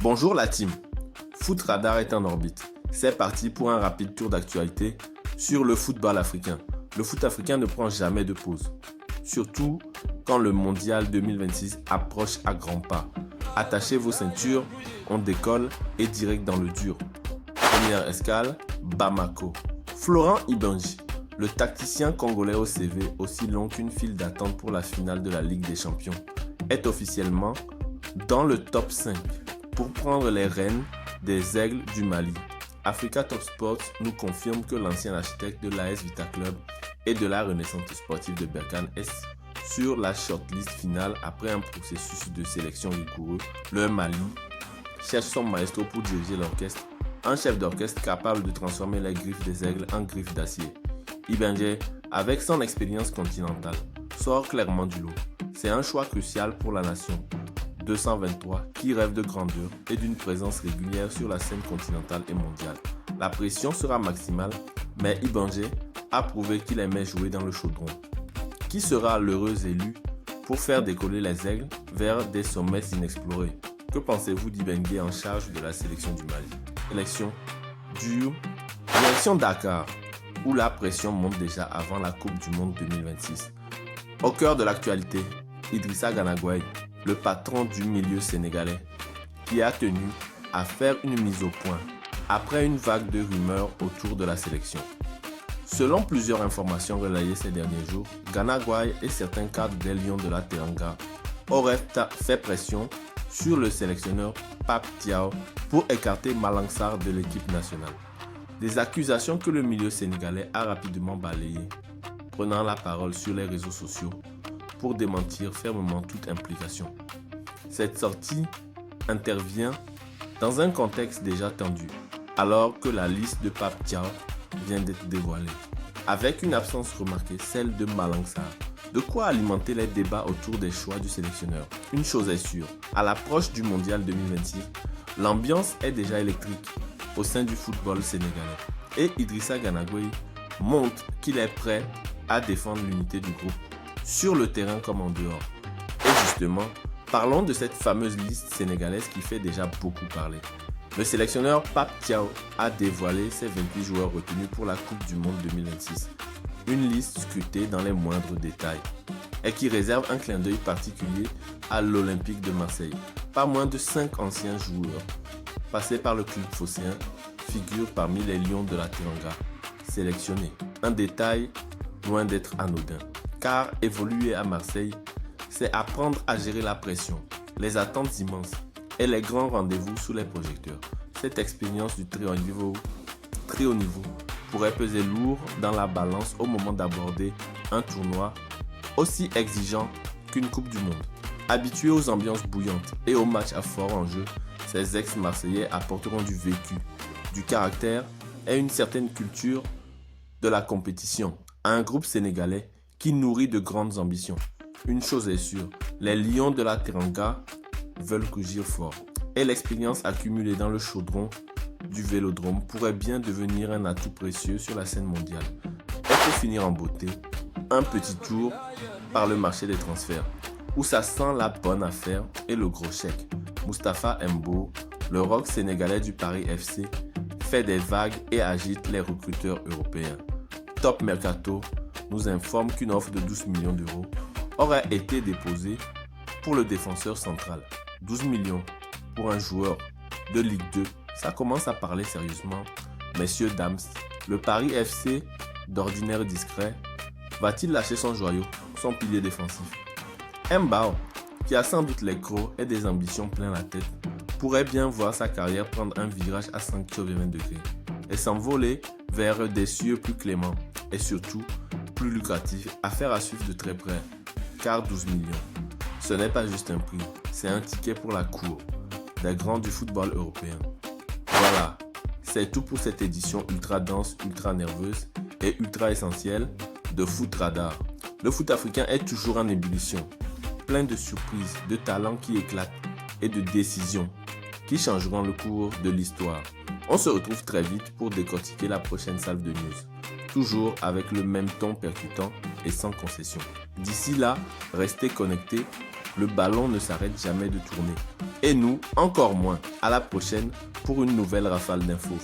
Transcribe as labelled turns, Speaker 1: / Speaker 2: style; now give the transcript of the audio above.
Speaker 1: Bonjour la team, Foot Radar est en orbite. C'est parti pour un rapide tour d'actualité sur le football africain. Le foot africain ne prend jamais de pause, surtout quand le mondial 2026 approche à grands pas. Attachez vos ceintures, on décolle et direct dans le dur. Première escale, Bamako. Florent Ibenge, le tacticien congolais au CV aussi long qu'une file d'attente pour la finale de la Ligue des Champions, est officiellement dans le top 5 pour prendre les rênes des Aigles du Mali. Africa Top Sports nous confirme que l'ancien architecte de l'AS Vita Club et de la Renaissance sportive de Berkane est sur la shortlist finale après un processus de sélection rigoureux. Le Mali cherche son maestro pour diriger l'orchestre, un chef d'orchestre capable de transformer les griffes des aigles en griffes d'acier. Ibenge, avec son expérience continentale, sort clairement du lot. C'est un choix crucial pour la nation 223 qui rêve de grandeur et d'une présence régulière sur la scène continentale et mondiale. La pression sera maximale, mais Ibenge a prouvé qu'il aimait jouer dans le chaudron. Qui sera l'heureux élu pour faire décoller les aigles vers des sommets inexplorés? Que pensez-vous d'Ibenge en charge de la sélection du Mali? Élection dure, direction Dakar, où la pression monte déjà avant la Coupe du Monde 2026. Au cœur de l'actualité, Idrissa Gana Gueye, le patron du milieu sénégalais, qui a tenu à faire une mise au point après une vague de rumeurs autour de la sélection. Selon plusieurs informations relayées ces derniers jours, Gana Gueye et certains cadres des Lions de la Teranga auraient fait pression sur le sélectionneur Pape Thiaw pour écarter Malang Sarr de l'équipe nationale. Des accusations que le milieu sénégalais a rapidement balayées, prenant la parole sur les réseaux sociaux pour démentir fermement toute implication. Cette sortie intervient dans un contexte déjà tendu, alors que la liste de Pape Thiaw vient d'être dévoilée, avec une absence remarquée, celle de Malang Sarr. De quoi alimenter les débats autour des choix du sélectionneur. Une chose est sûre, à l'approche du mondial 2026, l'ambiance est déjà électrique au sein du football sénégalais. Et Idrissa Gana Gueye montre qu'il est prêt à défendre l'unité du groupe, sur le terrain comme en dehors. Et justement, parlons de cette fameuse liste sénégalaise qui fait déjà beaucoup parler. Le sélectionneur Pape Thiaw a dévoilé ses 28 joueurs retenus pour la Coupe du Monde 2026. Une liste scrutée dans les moindres détails et qui réserve un clin d'œil particulier à l'Olympique de Marseille. Pas moins de 5 anciens joueurs passés par le club phocéen figurent parmi les Lions de la Teranga sélectionnés. Un détail loin d'être anodin, car évoluer à Marseille, c'est apprendre à gérer la pression, les attentes immenses et les grands rendez-vous sous les projecteurs. Cette expérience du très haut niveau pourrait peser lourd dans la balance au moment d'aborder un tournoi aussi exigeant qu'une Coupe du Monde. Habitués aux ambiances bouillantes et aux matchs à fort enjeu, ces ex-Marseillais apporteront du vécu, du caractère et une certaine culture de la compétition à un groupe sénégalais qui nourrit de grandes ambitions. Une chose est sûre, les Lions de la Teranga veulent rugir fort et l'expérience accumulée dans le chaudron du Vélodrome pourrait bien devenir un atout précieux sur la scène mondiale. Et pour finir en beauté, un petit tour par le marché des transferts, où ça sent la bonne affaire et le gros chèque. Mustapha Mbo, le rock sénégalais du Paris FC, fait des vagues et agite les recruteurs européens. Top Mercato nous informe qu'une offre de 12 millions d'euros aurait été déposée pour le défenseur central. 12 millions pour un joueur de Ligue 2, ça commence à parler sérieusement. Messieurs, dames, le Paris FC, d'ordinaire discret, va-t-il lâcher son joyau, son pilier défensif? Mbao, qui a sans doute les crocs et des ambitions plein la tête, pourrait bien voir sa carrière prendre un virage à 180 degrés et s'envoler vers des cieux plus cléments et surtout plus lucratifs, affaire à suivre de très près, car 12 millions, ce n'est pas juste un prix, c'est un ticket pour la cour des grands du football européen. Voilà, c'est tout pour cette édition ultra dense, ultra nerveuse et ultra essentielle de Foot Radar. Le foot africain est toujours en ébullition, plein de surprises, de talents qui éclatent et de décisions qui changeront le cours de l'histoire. On se retrouve très vite pour décortiquer la prochaine salve de news, toujours avec le même ton percutant et sans concession. D'ici là, restez connectés le ballon ne s'arrête jamais de tourner. Et nous, encore moins. À la prochaine pour une nouvelle rafale d'infos.